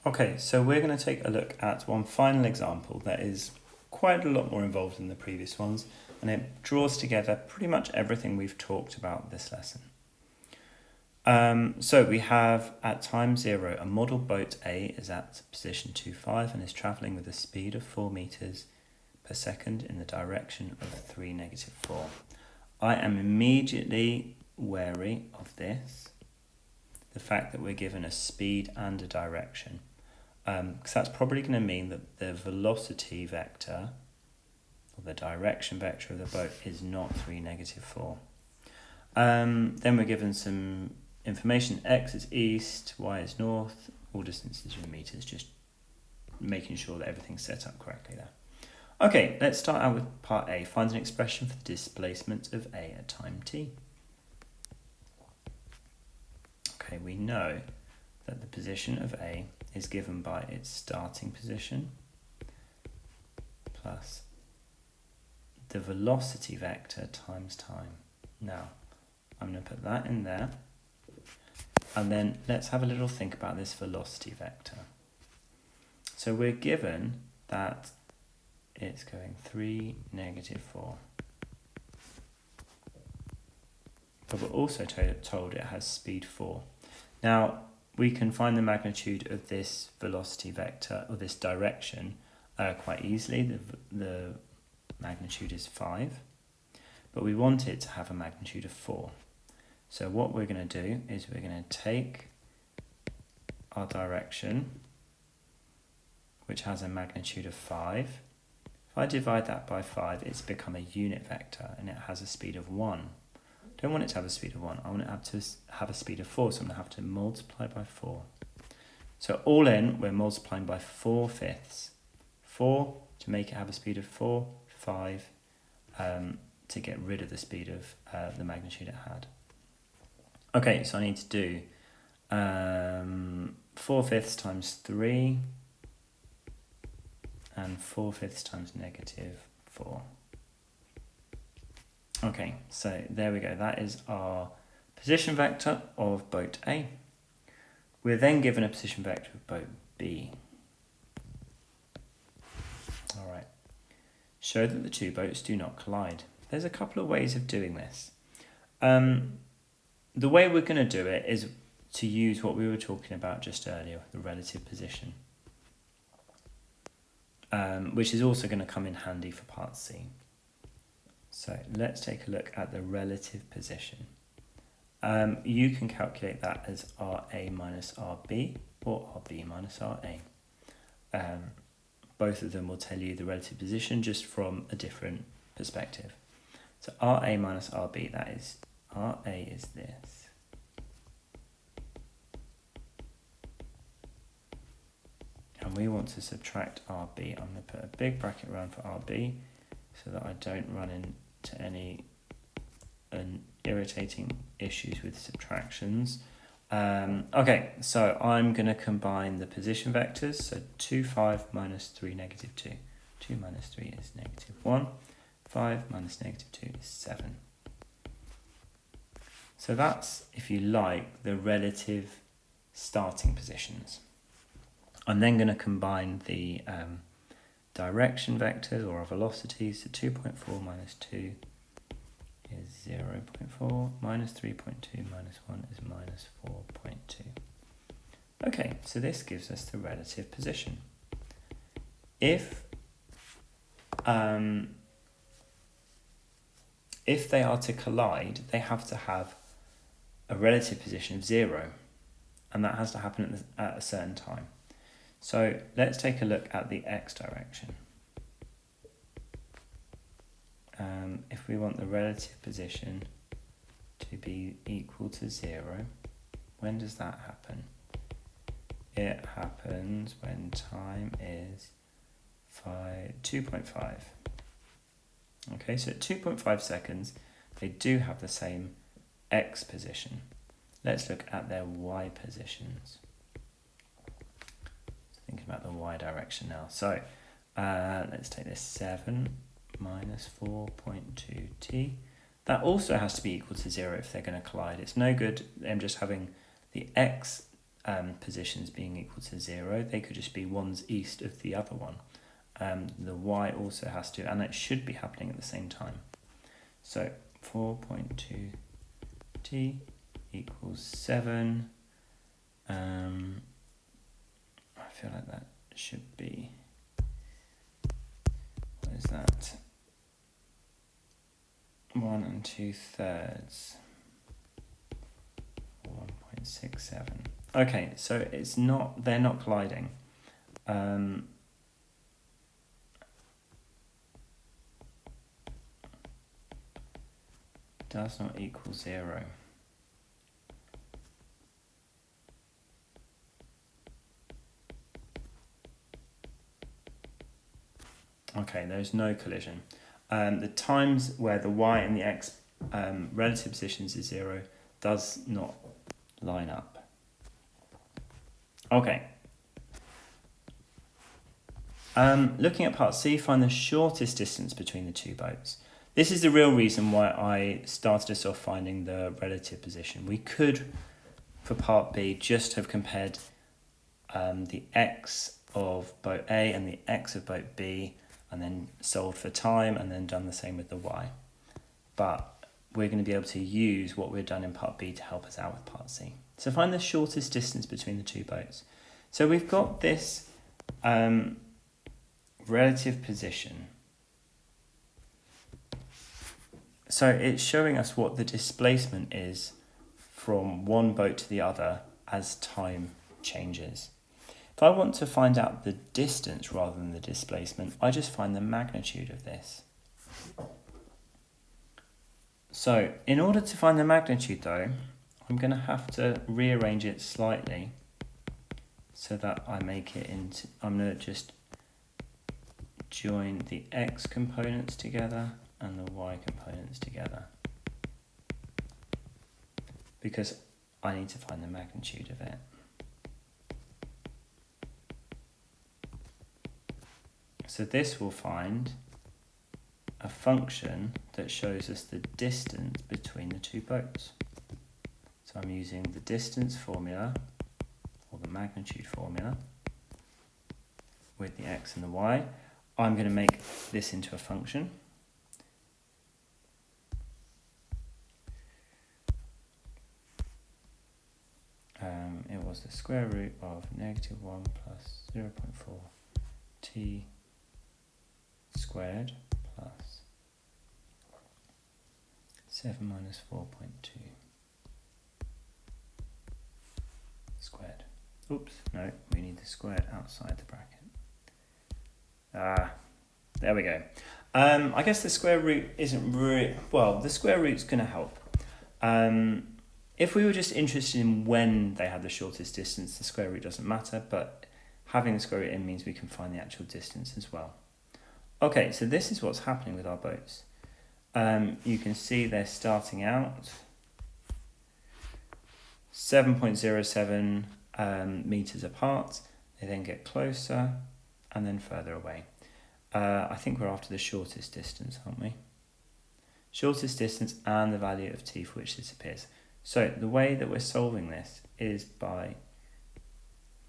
Okay, so we're going to take a look at one final example that is quite a lot more involved than the previous ones, and it draws together pretty much everything we've talked about this lesson. So we have at time 0, a model boat A is at position 25 and is travelling with a speed of 4 meters per second in the direction of 3, -4. I am immediately wary of this, the fact that we're given a speed and a direction, because that's probably going to mean that the velocity vector, or the direction vector of the boat, is not 3, -4. Then we're given some information. X is east, Y is north, all distances in meters, just making sure that everything's set up correctly there. Okay, let's start out with part A. Find an expression for the displacement of A at time t. Okay, we know that the position of A is given by its starting position plus the velocity vector times time. Now, I'm going to put that in there. And then let's have a little think about this velocity vector. So we're given that it's going 3, -4. But we're also told it has speed 4. Now, we can find the magnitude of this velocity vector, or this direction, quite easily. The magnitude is 5. But we want it to have a magnitude of 4. So what we're going to do is we're going to take our direction, which has a magnitude of 5. If I divide that by 5, it's become a unit vector, and it has a speed of 1. I don't want it to have a speed of 1. I want it to have a speed of 4, so I'm going to have to multiply by 4. So all in, we're multiplying by 4/5. 4 to make it have a speed of 4, 5 to get rid of the speed of the magnitude it had. Okay, so I need to do 4/5 times 3 and 4/5 times -4. Okay, so there we go. That is our position vector of boat A. We're then given a position vector of boat B. All right. Show that the two boats do not collide. There's a couple of ways of doing this. The way we're going to do it is to use what we were talking about just earlier, the relative position, which is also going to come in handy for part C. So let's take a look at the relative position. You can calculate that as RA minus RB or RB minus RA. Both of them will tell you the relative position just from a different perspective. So RA minus RB, that is, RA is this. And we want to subtract RB. I'm going to put a big bracket around for RB so that I don't run into any irritating issues with subtractions. Okay, so I'm going to combine the position vectors. So 2, 5 minus 3, -2. 2 minus 3 is -1. 5 minus -2 is 7. So that's, if you like, the relative starting positions. I'm then going to combine the direction vectors or velocities. So 2.4 minus 2 is 0.4, minus 3.2 minus 1 is minus 4.2. Okay, so this gives us the relative position. If they are to collide, they have to have a relative position of 0, and that has to happen at a certain time. So let's take a look at the x direction. If we want the relative position to be equal to 0, when does that happen? It happens when time is 2.5. Okay, so at 2.5 seconds, they do have the same x position. Let's look at their y positions. Thinking about the y direction now. So let's take this 7 minus 4.2t. That also has to be equal to 0 if they're going to collide. It's no good them just having the x positions being equal to 0. They could just be ones east of the other one. The y also has to, and it should be happening at the same time. So 4.2 t equals 7. I feel like that should be, what is that? 1 2/3. 1.67. Okay, so it's not, they're not colliding. Does not equal 0. Okay, there's no collision. The times where the y and the x relative positions is 0 does not line up. Okay. Looking at part C, find the shortest distance between the two boats. This is the real reason why I started us off finding the relative position. We could, for part B, just have compared the x of boat A and the x of boat B, and then solved for time, and then done the same with the y. But we're going to be able to use what we've done in part B to help us out with part C. So find the shortest distance between the two boats. So we've got this relative position. So it's showing us what the displacement is from one boat to the other as time changes. If I want to find out the distance rather than the displacement, I just find the magnitude of this. So in order to find the magnitude though, I'm going to have to rearrange it slightly so that I make it into, I'm going to just join the x components together and the y components together, because I need to find the magnitude of it. So this will find a function that shows us the distance between the two boats. So I'm using the distance formula, or the magnitude formula, with the x and the y. I'm going to make this into a function. It was the square root of -1 plus 0.4 t squared plus 7 minus 4.2 squared. Oops, no, we need the squared outside the bracket. There we go. I guess the square root isn't really, well, the square root's going to help. If we were just interested in when they had the shortest distance, the square root doesn't matter, but having the square root in means we can find the actual distance as well. Okay, so this is what's happening with our boats. You can see they're starting out 7.07 meters apart. They then get closer and then further away. I think we're after the shortest distance, aren't we? Shortest distance and the value of t for which this appears. So the way that we're solving this is by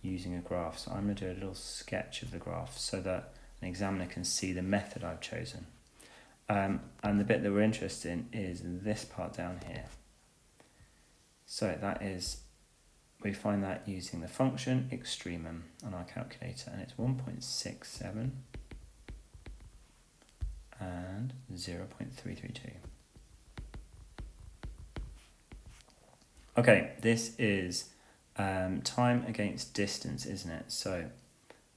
using a graph. So I'm going to do a little sketch of the graph so that an examiner can see the method I've chosen. And the bit that we're interested in is this part down here. So that is, we find that using the function extremum on our calculator, and it's 1.67 and 0.332. Okay, this is time against distance, isn't it? So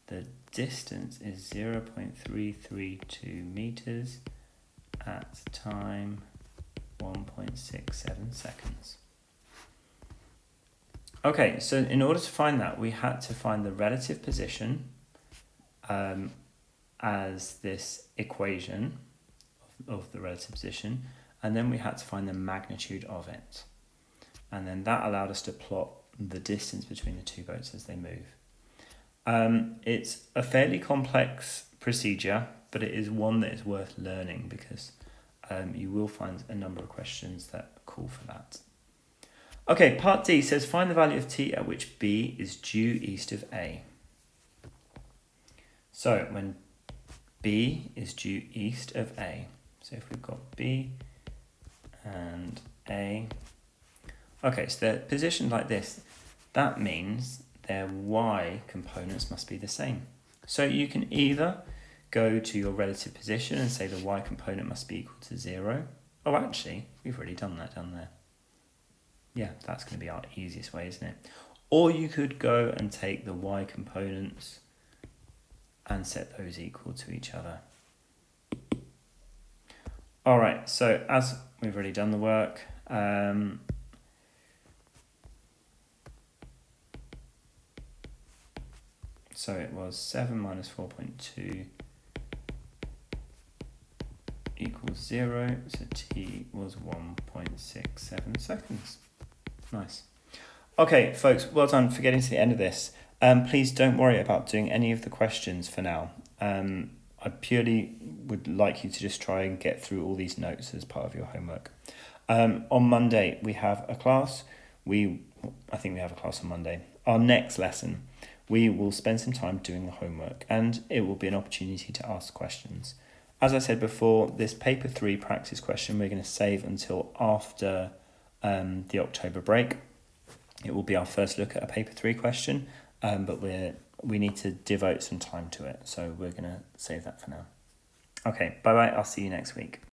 the distance is 0.332 meters at time 1.67 seconds. Okay, so in order to find that, we had to find the relative position as this equation of the relative position, and then we had to find the magnitude of it. And then that allowed us to plot the distance between the two boats as they move. It's a fairly complex procedure, but it is one that is worth learning because you will find a number of questions that call for that. Okay, part D says find the value of t at which B is due east of A. So when B is due east of A, so if we've got B and A, okay, so they're positioned like this, that means their y components must be the same. So you can either go to your relative position and say the y component must be equal to 0. Oh, actually, we've already done that down there. Yeah, that's going to be our easiest way, isn't it? Or you could go and take the y components and set those equal to each other. All right, so as we've already done the work, so it was 7 minus 4.2 equals 0, so t was 1.67 seconds. Nice. Okay, folks, well done for getting to the end of this. Please don't worry about doing any of the questions for now. I purely would like you to just try and get through all these notes as part of your homework. On Monday, we have a class. I think we have a class on Monday. Our next lesson, we will spend some time doing the homework, and it will be an opportunity to ask questions. As I said before, this paper 3 practice question we're going to save until after the October break. It will be our first look at a paper 3 question, but we need to devote some time to it, so we're going to save that for now. Okay, bye-bye, I'll see you next week.